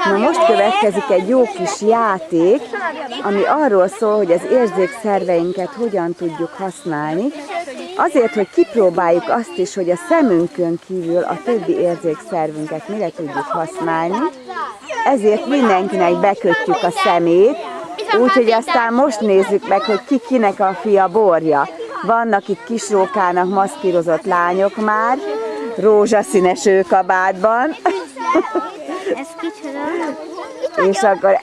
Na most következik egy jó kis játék, ami arról szól, hogy az érzékszerveinket hogyan tudjuk használni. Azért, hogy kipróbáljuk azt is, hogy a szemünkön kívül a többi érzékszervünket mire tudjuk használni. Ezért mindenkinek bekötjük a szemét, úgyhogy aztán most nézzük meg, hogy ki kinek a fia borja. Vannak itt kisrókának maszkírozott lányok már, rózsaszínes őkabátban. Ez kicsoda? És akkor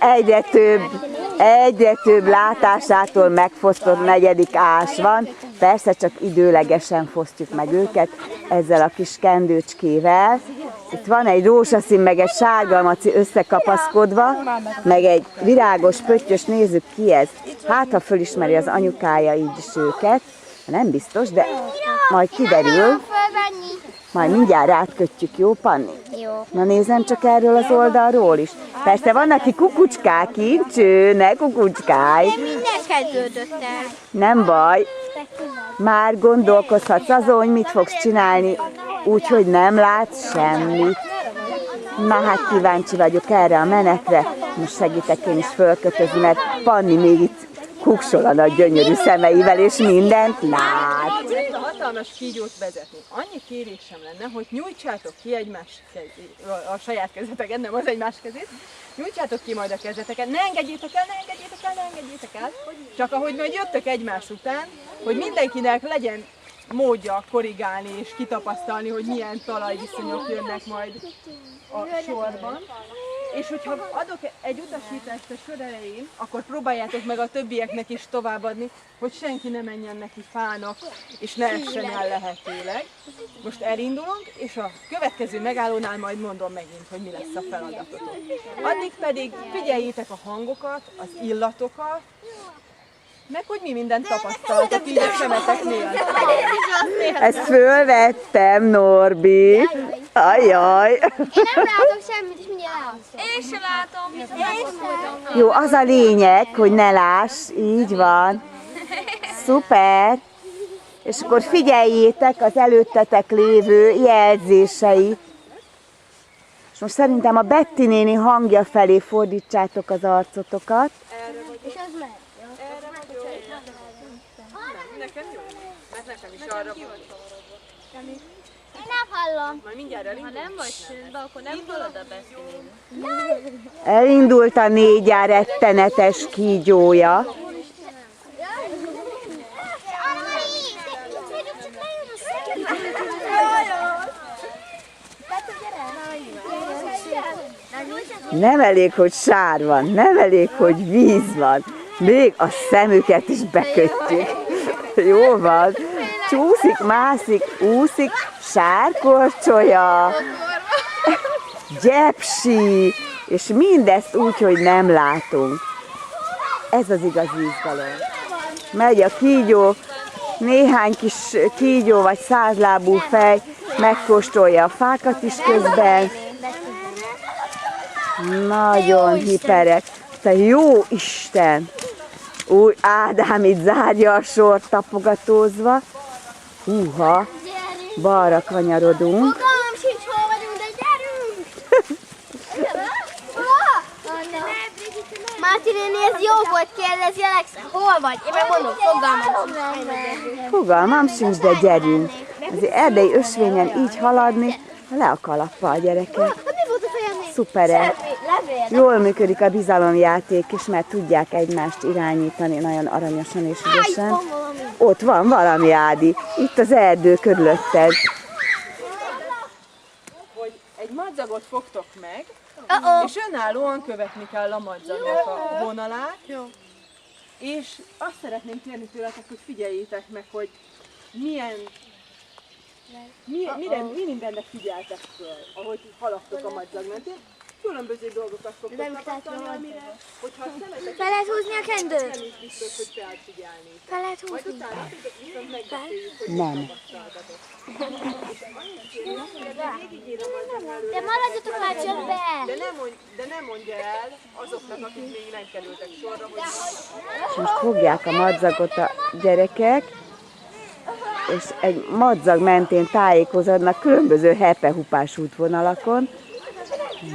egyre több látásától megfosztott negyedik ás van. Persze csak időlegesen fosztjuk meg őket ezzel a kis kendőcskével. Itt van egy rózsaszín, meg egy sárga maci összekapaszkodva, meg egy virágos pöttyös, nézzük ki ez. Hát, ha fölismeri az anyukája így is őket, nem biztos, de majd kiderül. Majd mindjárt átkötjük, jó, Panni? Jó. Na nézzem csak erről az oldalról is. Persze vannak ki kukucskák így, cső, ne kukucskálj. Minden kezdődött el. Nem baj, már gondolkozhatsz azon, hogy mit fogsz csinálni, úgyhogy nem látsz semmit. Na hát kíváncsi vagyok erre a menetre, most segítek én is fölkötözni, mert Panni még itt kuksol a nagy gyönyörű szemeivel, és mindent lát. Ezt a hatalmas kígyót vezetni. Annyi kérésem lenne, hogy nyújtsátok ki a saját kezeteket, nem az egymás kezét, nyújtsátok ki majd a kezeteket, ne engedjétek el, ne engedjétek el, ne engedjétek el. Csak ahogy majd jöttök egymás után, hogy mindenkinek legyen módja korrigálni és kitapasztalni, hogy milyen talajviszonyok jönnek majd a sorban. És hogyha adok egy utasítást a sor elején, akkor próbáljátok meg a többieknek is továbbadni, hogy senki ne menjen neki fának, és ne essen el lehetőleg. Most elindulunk, és a következő megállónál majd mondom megint, hogy mi lesz a feladatotok. Addig pedig figyeljétek a hangokat, az illatokat, meg hogy mi mindent tapasztaltak így a szemeteknél. Ezt fölvettem, Norbi. Ajaj. Én nem látok semmit, és mindjárt elszom. Én sem látom. Jó, az a lényeg, hogy ne láss, így van. Szuper. És akkor figyeljétek az előttetek lévő jelzéseit. És most szerintem a Betty néni hangja felé fordítsátok az arcotokat. És az megy. Nekem jó, mert nekem is arra volt. Én nem hallom. Majd mindjárt elindulunk. Ha nem vagy csöndben, akkor nem hallod a beszélni. Elindult a 4 ár rettenetes kígyója. Nem elég, hogy sár van, nem elég, hogy víz van, még a szemüket is bekötjük. Jó van. Csúszik, mászik, úszik, sárkorcsolya, gyepsi, és mindezt úgy, hogy nem látunk. Ez az igazi izgalom. Megy a kígyó, néhány kis kígyó vagy 100 lábú fej megkóstolja a fákat is közben. Nagyon hiperek. Te jó Isten! Új, Ádám itt zárja a sort tapogatózva. Húha, balra kanyarodunk. Fogalmam sincs, hol vagyunk, de gyerünk! Máté néni, ez jó volt, kérdezi Alexa, hol vagy? Én megmondom, fogalmam sincs. Fogalmam sincs, de gyerünk. Azért erdei ösvényen így haladni, le a kalappal a gyerekek. Mi volt a fejemnél? Szuperek. Jól működik a bizalomjáték is, mert tudják egymást irányítani nagyon aranyosan és ügyesen. Ott van valami, Ádi. Itt az erdő körülötted. Hogy egy madzagot fogtok meg, és önállóan követni kell a madzagnak a vonalát. És azt szeretném kérni tőletek, hogy figyeljétek meg, hogy mi mindenre figyeltek föl, ahogy haladtok a madzag mentén. Különböző dolgokat fogtok tapasztalni, amire, hogyha a szemetek... Fel lehet húzni a kendőt? Nem is biztos, hogy felfigyelni. Fel lehet Majd húzni? utána viszont megbeszéljük, hogy Nem. mit tapasztaltatok. És annyit kérem, hogy végigírom az előtt. De maradjatok már csöndben! De nem mondja el azoknak, akik még nem kerültek sorra, hogy... Most fogják a madzagot a gyerekek, és egy madzag mentén tájékozódnak különböző hepehupás útvonalakon.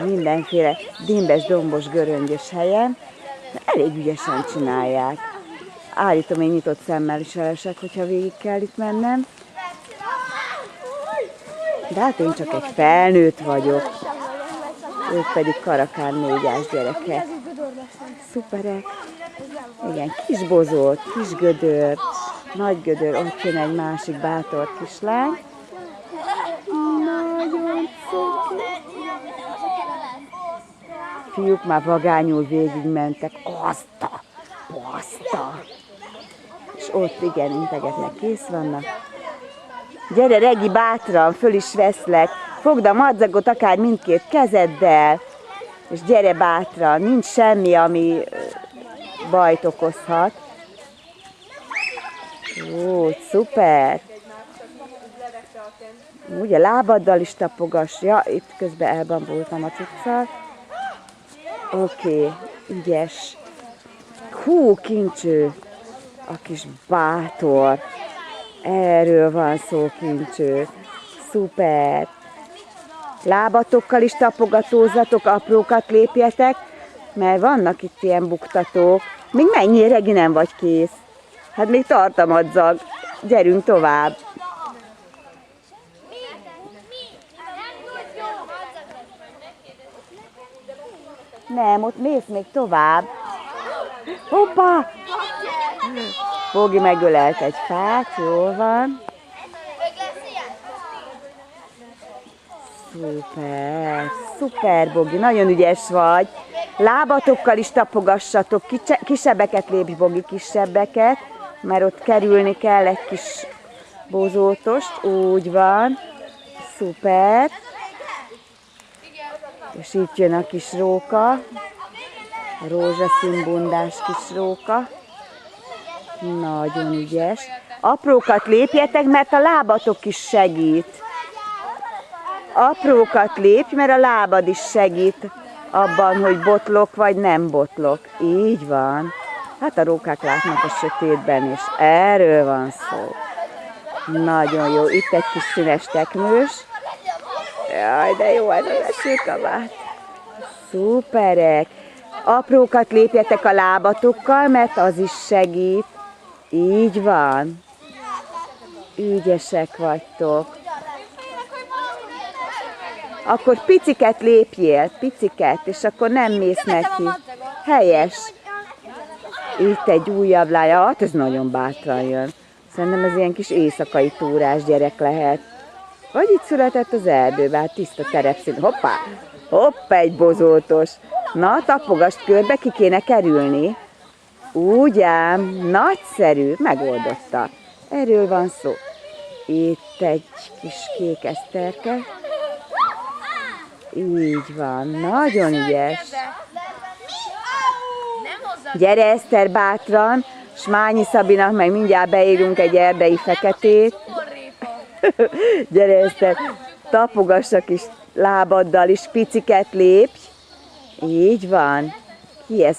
mindenféle dimbes, dombos, göröngyös helyen. Elég ügyesen csinálják. Állítom, én nyitott szemmel is elesek, hogyha végig kell itt mennem. De hát én csak egy felnőtt vagyok. Ők pedig karakán 4-ás gyerekek. Szuperek. Igen, kis bozót, kis gödör, nagy gödör, ott jön egy másik bátor kislány. Nagyon szép. Fiúk már vagányul végigmentek. Azta! És ott igen, integetnek, kész vannak. Gyere, Regi, bátran, föl is veszlek. Fogd a madzagot akár mindkét kezeddel. És gyere bátran, nincs semmi, ami bajt okozhat. Ó, szuper! Úgy a lábaddal is tapogass. Ja, itt közben elbambultam a cuccal. Oké, ügyes. Hú, kincső. A kis bátor. Erről van szó, kincső. Szuper. Lábatokkal is tapogatózzatok, aprókat lépjetek, mert vannak itt ilyen buktatók. Még mennyi, Regi, nem vagy kész? Hát még tart a madzag. Gyerünk tovább. Nem, ott mész még tovább. Hoppá! Bogi megölelt egy fát, jól van. Szuper, szuper, Bogi, nagyon ügyes vagy. Lábatokkal is tapogassatok, kisebbeket lépj, Bogi, kisebbeket, mert ott kerülni kell egy kis bozótost, úgy van. Szuper. És itt jön a kis róka, a rózsaszín bundás kis róka. Nagyon ügyes. Aprókat lépjetek, mert a lábatok is segít. Aprókat lépj, mert a lábad is segít abban, hogy botlok vagy nem botlok. Így van. Hát a rókák látnak a sötétben is. Erről van szó. Nagyon jó. Itt egy kis színes teknős. Jaj, de jó ez az esőkabát. Szuperek. Aprókat lépjetek a lábatokkal, mert az is segít. Így van. Ügyesek vagytok. Akkor piciket lépjél, piciket, és akkor nem mész neki. Helyes. Itt egy újabb lány. Hát ez nagyon bátran jön. Szerintem ez ilyen kis éjszakai túrás gyerek lehet. Vagy itt született az erdőben, hát tiszta terepszín. Hoppá! Hoppá, egy bozótos. Na, tapogasd körbe, ki kéne kerülni. Úgy ám, nagyszerű, megoldotta. Erről van szó. Itt egy kis kék eszterke. Így van, nagyon ügyes. Gyere, Eszter, bátran, Smányi Szabinak meg mindjárt beírunk egy erdei feketét. Gyere, Eszter, tapogass a kis lábaddal is, piciket lépj. Így van. Ki ez?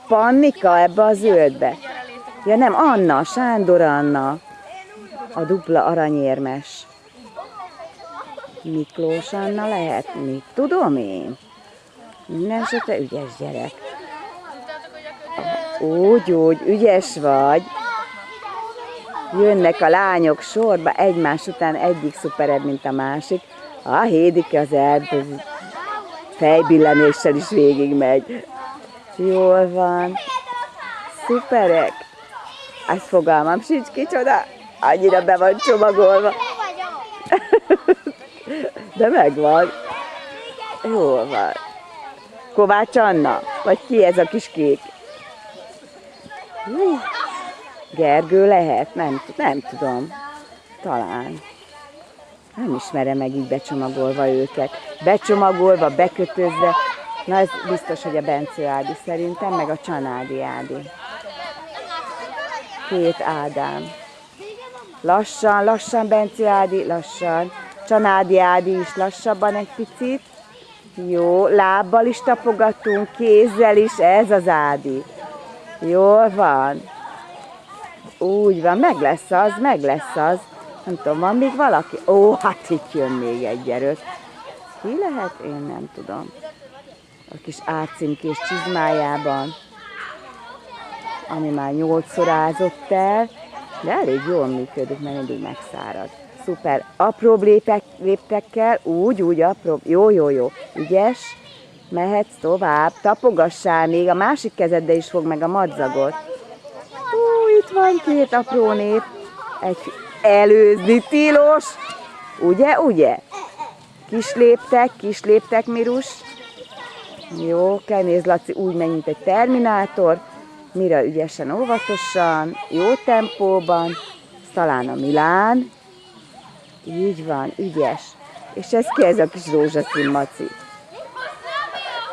Pannika ebbe a zöldbe? Ja nem, Anna, Sándor Anna. A dupla aranyérmes. Miklós Anna lehet? Mit tudom én? Mindenesetre ügyes gyerek. Úgy, ügyes vagy. Jönnek a lányok sorba, egymás után egyik szuperebb, mint a másik. A Hédike az erdő fejbillenéssel is végigmegy. Jól van. Szuperek. Ez fogalmam sincs kicsoda. Annyira be van csomagolva. De megvan. Jól van. Kovács Anna? Vagy ki ez a kis kék? Gergő lehet? Nem tudom. Talán. Nem ismerem meg így becsomagolva őket. Becsomagolva, bekötözve. Na ez biztos, hogy a Bencő Ádi szerintem, meg a Csanádi Ádi. Két Ádám. Lassan, Bencő Ádi, lassan. Csanádi Ádi is lassabban egy picit. Jó, lábbal is tapogatunk, kézzel is, ez az Ádi. Jól van. Úgy van, meg lesz az. Nem tudom, van még valaki? Ó, hát itt jön még egy gyerek. Ki lehet? Én nem tudom. A kis átcímkés csizmájában, ami már 8-szor ázott el, de elég jól működik, mert mindig megszárad. Szuper. Apróbb léptekkel, úgy, apróbb. Jó. Ügyes. Mehetsz tovább. Tapogassál még, a másik kezeddel is fog meg a madzagot. Itt van 2 apró nép. Előzni tilos. Ugye? Kis léptek, Mirus. Jó, kell nézd, Laci, úgy megy, mint egy terminátor. Mira ügyesen, óvatosan, jó tempóban. Talán a Milán. Így van, ügyes. És ez ki ez a kis rózsaszín maci?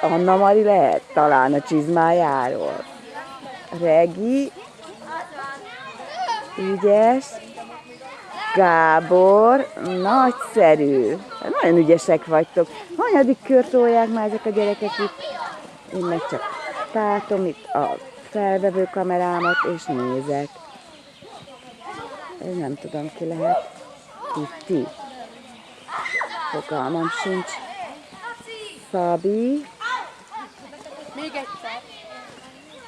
Anna Mari lehet? Talán a csizmájáról. Regi. Ügyes. Gábor. Nagyszerű. Nagyon ügyesek vagytok. Hanyadik kört tolják már ezek a gyerekek itt? Én meg csak tátom itt a felvevő kamerámat, és nézek. Én nem tudom, ki lehet. Ti. Fogalmam sincs. Szabi.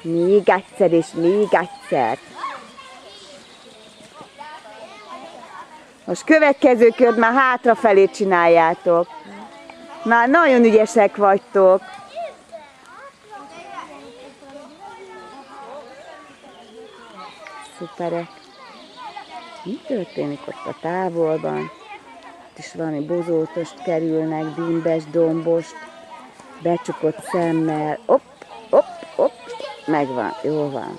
Még egyszer. Most következő kört már hátrafelé csináljátok. Már nagyon ügyesek vagytok. Szuperek. Mi történik ott a távolban? Itt is valami bozótost kerülnek, bimbes, dombost, becsukott szemmel. Hopp. Megvan, jó van.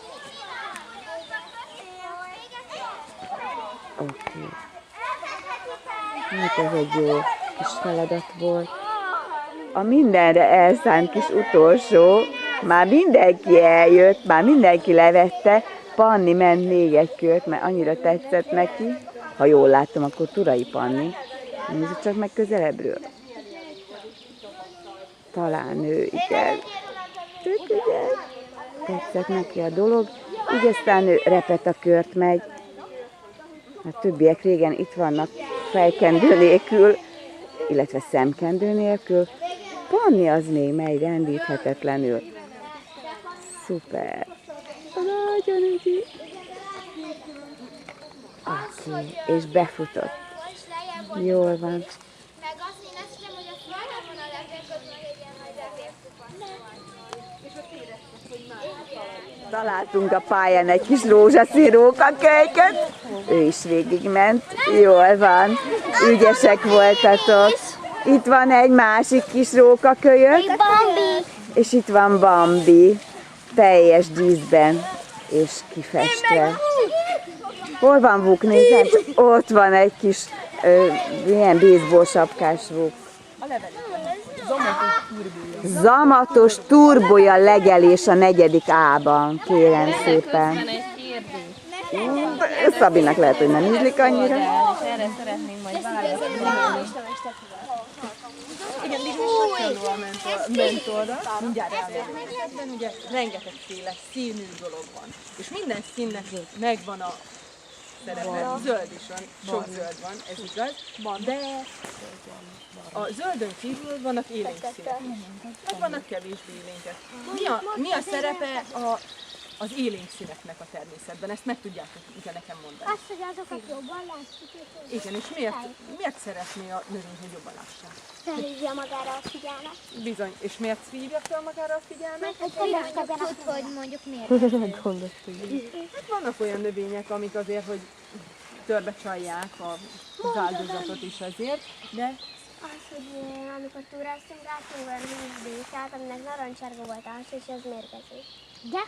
Oké. Hát ez egy jó kis feladat volt. A mindenre elszánt kis utolsó, már mindenki eljött, már mindenki levette, Panni ment még egy kört, mert annyira tetszett neki. Ha jól láttam, akkor Turai Panni. Nézzük csak meg közelebbről. Talán ő, igen. Tök ügyes. Tetszett neki a dolog. Így aztán ő repetakört megy. A többiek régen itt vannak fejkendő nélkül, illetve szemkendő nélkül. Panni az még megy rendíthetetlenül. Szuper. Nagyon ügyi. Oké, és befutott. Jól van. Meg azt én azt hiszem, hogy a fölben van a lepélkötve, hogy egy ilyen nagy lepélkupa. Találtunk a pályán egy kis rózsaszín rókakölyköt. Ő is végigment. Jól van. Ügyesek voltatok. Itt van egy másik kis rókakölyök. Bambi! És itt van Bambi. Teljes díszben és kifestve. Hol van Vuk? Nézem, ott van egy kis ilyen baseball sapkás Vuk. Zamatos turbolya legelés a 4. A-ban, kérem szépen. Egy kérdés. Szabinak lehet, hogy nem ízlik annyira. És erre szeretnénk majd válaszolni. Igen, még hasonló a mentorra, mindjárt elmondom. Ugye rengetegféle színű dolog van. És minden színnek megvan a szerepe. Zöld is van, sok zöld van, ez igaz. De a zöldön kívül vannak élénk színek. Meg vannak kevésbé élénkek. Mi a szerepe az élénk színeknek a természetben? Ezt meg tudjátok nekem mondani. Azt, hogy azokat jobban látjuk. Igen, és miért szeretné a növény, hogy jobban lássák? Felhívja magára a figyelmet. Bizony. És miért szívja fel magára a figyelmet? Tud, hogy mondjuk miért. Hát vannak olyan növények, amik azért, hogy törbe csalják az áldozatot is azért, de Az, hogy amikor túráztunk, láttunk olyan vízbékát, aminek narancsárga volt az, és ez mérgező. De?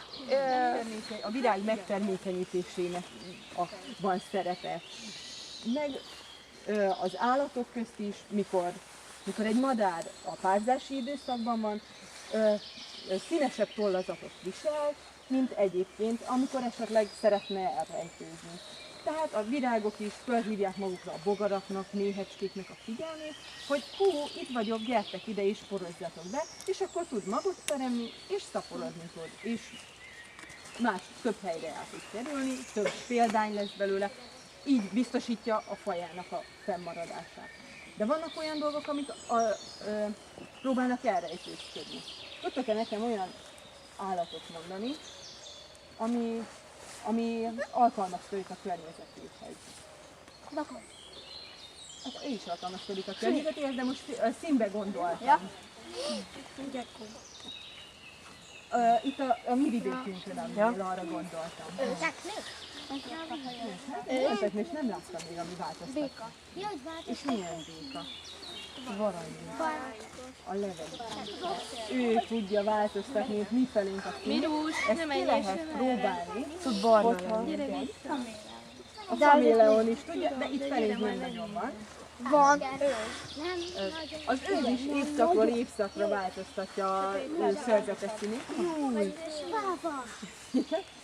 a virág megtermékenyítésének van szerepe. Meg az állatok közt is, mikor egy madár a párzási időszakban van, színesebb tollazatot visel, mint egyébként, amikor esetleg szeretne elrejtőzni. Tehát a virágok is felhívják magukra a bogaraknak, méhecskéknek a figyelmét, hogy hú, itt vagyok, gyertek ide és porozzatok be, és akkor tud magot teremni, és szaporodni tud, és több helyre el tud kerülni, több példány lesz belőle, így biztosítja a fajának a fennmaradását. De vannak olyan dolgok, amik próbálnak elrejtőzködni. Tudtok-e nekem olyan állatot mondani, ami alkalmazkodik a környezetéhez? Bakon. Hát ő is alkalmazkodik a környezetéhez, de most színbe gondoltam. Ja. Itt a mi vidékünkön, amiről arra gondoltam. És nem láttam még, ami változtat. Béka. És milyen béka? Varanybéka. A levelük. Ő tudja változtatni, és mi felénk a szín. Ezt ki lehet próbálni. Tud barna lenni. A kaméleon is tudja, de itt felénk nem nagyon van. Van. Az őz is évszakról évszakra változtatja a szőrzetes színét. Páva.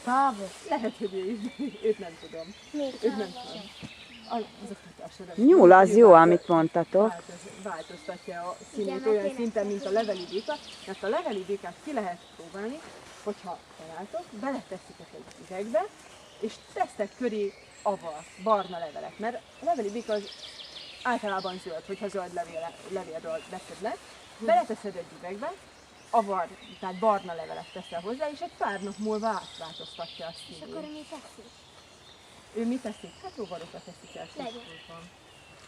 Páva? Lehet, hogy őt nem tudom. Őt nem tudom. Nyúl az jó, amit mondtatok. Változtatja a színét olyan szinten, mint a leveli béka, mert a leveli békát ki lehet próbálni, hogyha találtok, beleteszitek egy üvegbe, és tesztek köré avar, barna levelek, mert a leveli béka az általában zöld, hogyha zöld levélről veszed le, beleteszed egy üvegbe, avar, tehát barna levelet teszel hozzá, és egy pár nap múlva átváltoztatja a színét. És akkor mi teszik? Ő mit teszik? Hát rovarokat teszik elsősorban.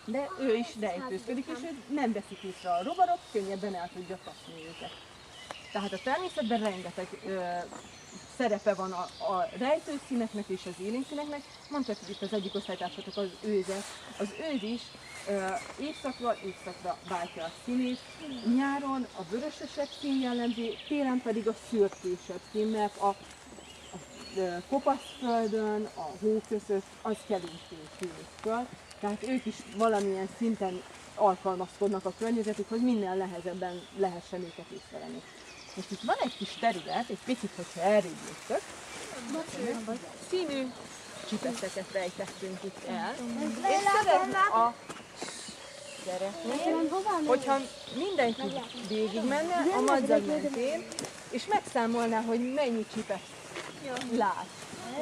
De ő is rejtőzködik, és ő nem veszik észre a rovarok, könnyebben el tudja kapni őket. Tehát a természetben rengeteg szerepe van a rejtőszíneknek és az élénkszíneknek. Mondtad, hogy itt az egyik osztálytársatok az őze. Az őz is évszakra váltja a színét. Nyáron a vörösesebb szín jellemzi, télen pedig a szürkésebb szín, mert a kopaszföldön, a hó között az kevésbé tűnik föl. Tehát ők is valamilyen szinten alkalmazkodnak a környezetükhoz, minél nehezebben lehessen őket észrevenni. Most itt van egy kis terület, egy picit, hogyha elrébb jöttök, színű csipeszeket rejtettünk itt el, és szeretném, hogyha mindenki végigmenne a madzag mentén, és megszámolná, hogy mennyi csipeszt lát.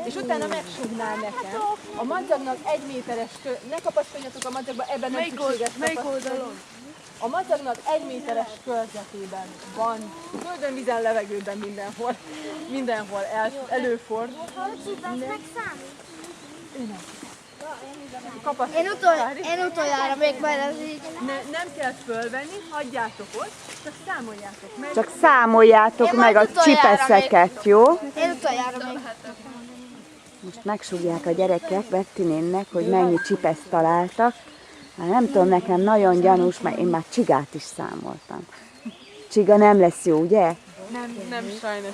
És utána megsúgnál nekem. A madzagnak 1 méteres ne kapaszkodjatok a madzagba, ebben nem szükséges kapaszkodni. A madzagnak 1 méteres körzetében van, földön, vízen, levegőben mindenhol előfordulhat. Én utoljára még majd ez így. Nem kell fölvenni, hagyjátok ott, csak számoljátok meg. Csak számoljátok meg a csipeszeket, jó? Én utoljára még. Most megsúgják a gyerekek Bettinénnek, hogy mennyi csipeszt találtak. Hát nem tudom, nekem nagyon gyanús, mert én már csigát is számoltam. Csiga nem lesz jó, ugye? Nem sajnos.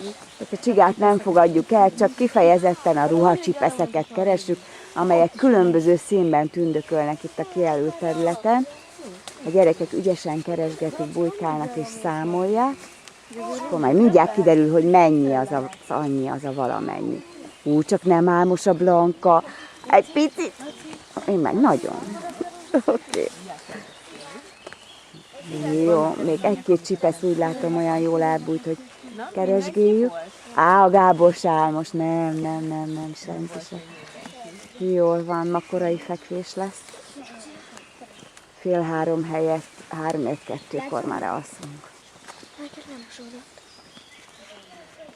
A csigát nem fogadjuk el, csak kifejezetten a ruhacsipeszeket keresünk, amelyek különböző színben tündökölnek itt a kijelölt területen. A gyerekek ügyesen keresgetik, bujkálnak és számolják, és akkor majd mindjárt kiderül, hogy mennyi az annyi, az a valamennyi. Csak nem álmos a Blanka. Egy picit. Én meg nagyon. Oké. Jó, még egy-két csipesz úgy látom olyan jól elbújt, hogy keresgéljük. A Gábor se álmos. Nem, senki sem. Jól van, ma korai fekvés lesz. 2:30 helyett 3-2-kor már alszunk.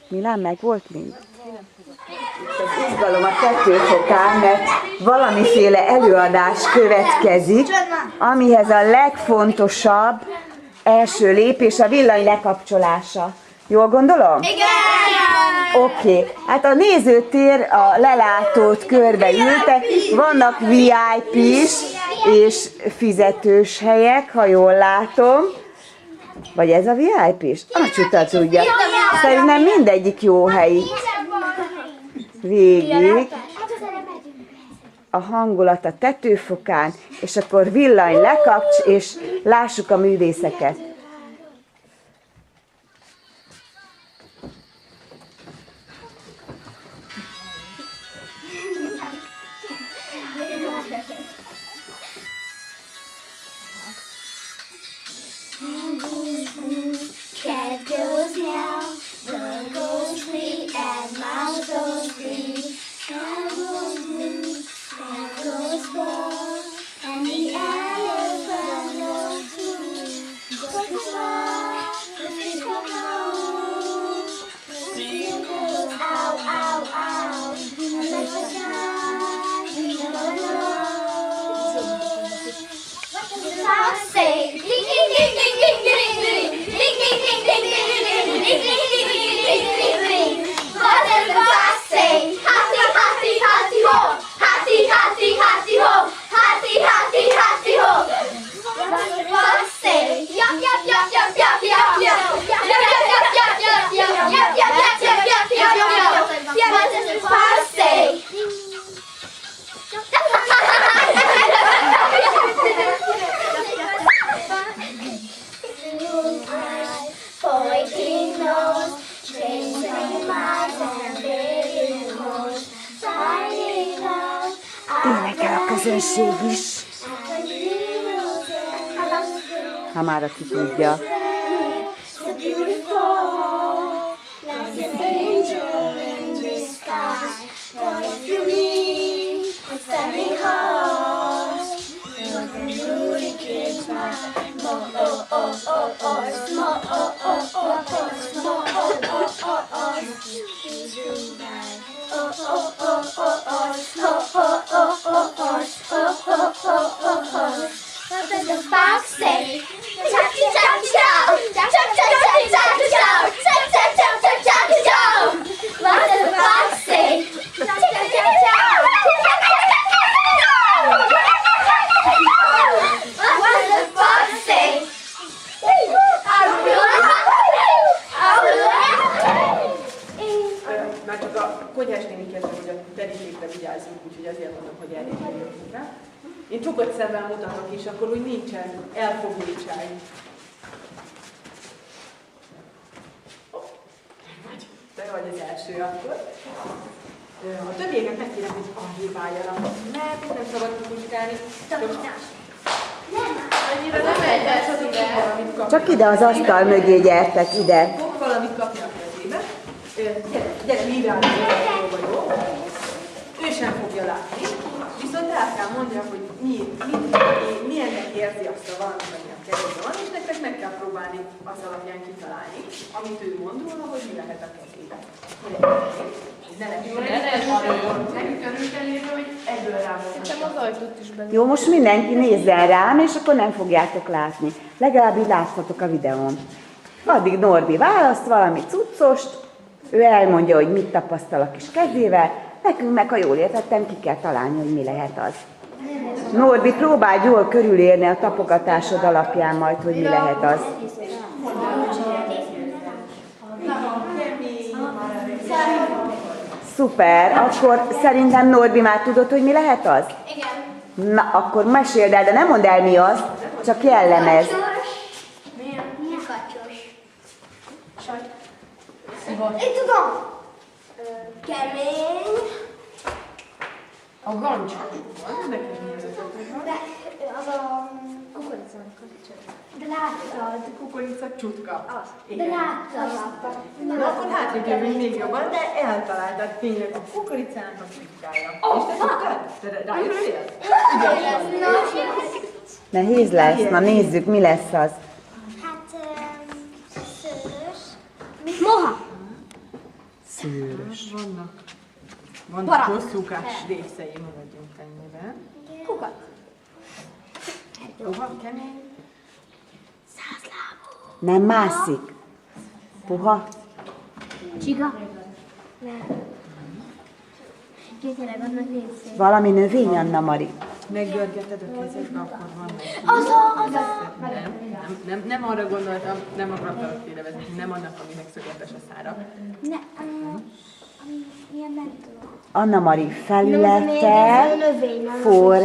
Milán, meg volt mind? Az izgalom a tetőfokán, mert valamiféle előadás következik, amihez a legfontosabb első lépés a villany lekapcsolása. Jól gondolom? Igen! Oké. Hát a nézőtér, a lelátót körbeültek, vannak VIP-s és fizetős helyek, ha jól látom. Vagy ez a VIP-s? A csuta tudja. Szerintem mindegyik jó hely. Végig. A hangulat a tetőfokán, és akkor villany lekapcs, és lássuk a művészeket. Cat goes meow, bird goes free, and mouse goes free. Cow goes moo, cat goes ball, and the elephant goes közönség is, ha már aki tudja. What does the fox say? Chow chow chow chow chow chow chow chow chow chow chow chow chow chow chow. What does the fox say? Chow chow chow chow. What does the fox say? Már csak a konyhás néni kérte, hogy a terítékre vigyázzunk, úgyhogy azért mondom, hogy elég jöttünk rá. Én csukott szemben mutatok is, akkor úgy nincsen elfogultság. Te vagy az első akkor. A többieket megkérem, hogy arrébbáljanak, mert nem szabad kukucskálni. Annyira nem egyes az ide. Csak ide az asztal mögé gyertek, ide. Fog valamit kapni a kezébe. Gyere, mivel jó? Ő sem fogja látni. Viszont el kell mondja, hogy milyennek érzi azt a valamit, ami a kezében van, és nektek meg kell próbálni az alapján kitalálni, amit ő mond róla, hogy mi lehet a kezében. Jó, most mindenki nézzen rám, és akkor nem fogjátok látni. Legalább így láthatok a videón. Addig Norbi választ valami cuccost, ő elmondja, hogy mit tapasztal a kis kezével, nekünk meg, ha jól értettem, ki kell találni, hogy mi lehet az. Norbi, próbáld jól körülérni a tapogatásod alapján majd, hogy mi lehet az. Szuper, akkor szerintem Norbi már tudod, hogy mi lehet az? Igen. Na, akkor meséld el, de nem mondd el mi az, csak jellemez. Mi katyos? Én tudom. Kemény. A gancs. De az a kukorica. De láttad. Kukorica csutka. De láttad. Na, akkor hátrébb jövünk még jobban, de eltaláltad tényleg a kukoricának a csutkája. És te tudtad? Te rájöttél? Nehéz lesz, na nézzük, mi lesz az. Hát, szőrös. Moha. Szőrös. Vannak hosszúkás részei, maradjunk ennyiben. Kukat. Puha, kemény. Nem mászik. Puha. Csiga. Nem. Tényleg annak nézzék. Valami növény, Anna Mari. Meggörgeted a kezedbe, akkor van neki. Nem arra gondoltam, nem akartalak félrevezetni, nem annak, aminek szögletes a szára. Ne, ilyen nem tudom. Anna Mari felülete, for